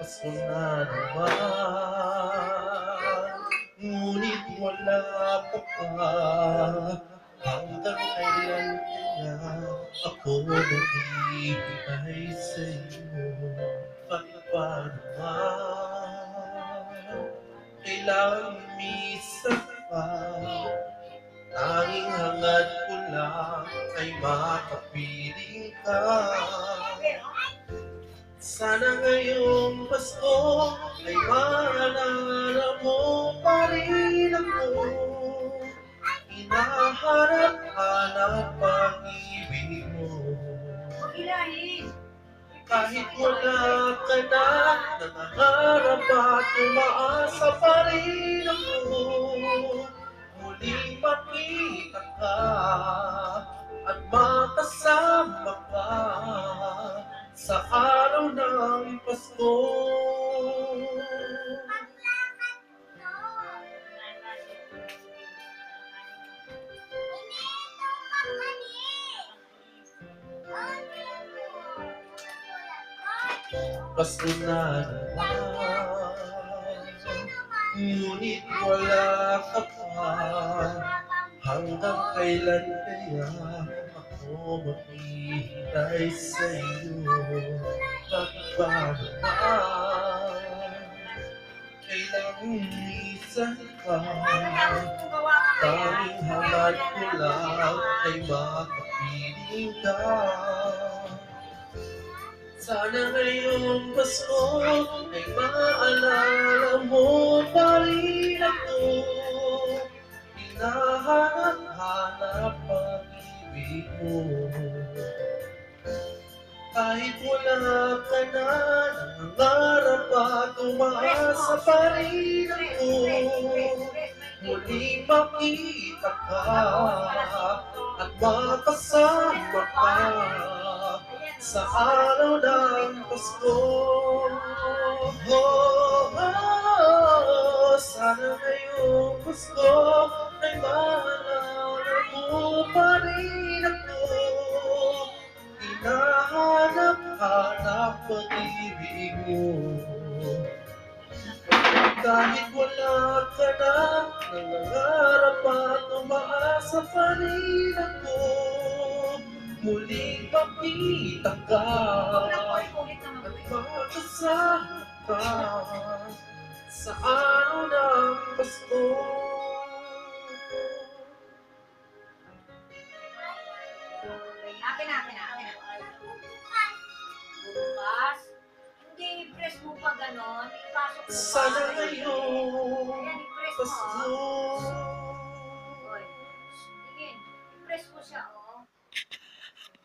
Pasko na naman, ngunit wala ka pa. Hanggang kailan kaya ako maghihintay sa'yo? Bakit ba naman kailangan minsan pa? Tanging hangad ko lang ay makapiling ka. Sana ngayong Pasko ay maalala mo pa rin ako. Hinahanap-hanap pag-ibig mo. Kahit wala ka na, nangangarap at umaasa pa rin ako. Muling makita ka at makasama ka sa araw ng Pasko. Pasko na naman, ngunit wala ka pa. Hanggang kailan kaya ako maghihintay sa'yo? Bakit ba naman kailangan minsan pa? Tanging hangad ko lang ay makapiling ka. Sana ngayong Pasko ay maalala mo pa rin ako. Hinahanap-hanap pag-ibig mo. Kahit wala ka na, nangangarap at umaasa pa rin ako. Muling makita ka at makasama ka sa araw ng Pasko. Sana ngayong Pasko ay maalala mo pa rin ako. Hinahanap-hanap pag-ibig mo. Kahit wala ka na, nangangarap at umaasa pa rin ako. Muling makita ka at makasama ka sa araw ng Pasko. Akin na. Bukas. Hindi, press mo pa ganon. Ipasok mo pa. Sana ngayong Ayan, i-press mo. Pasko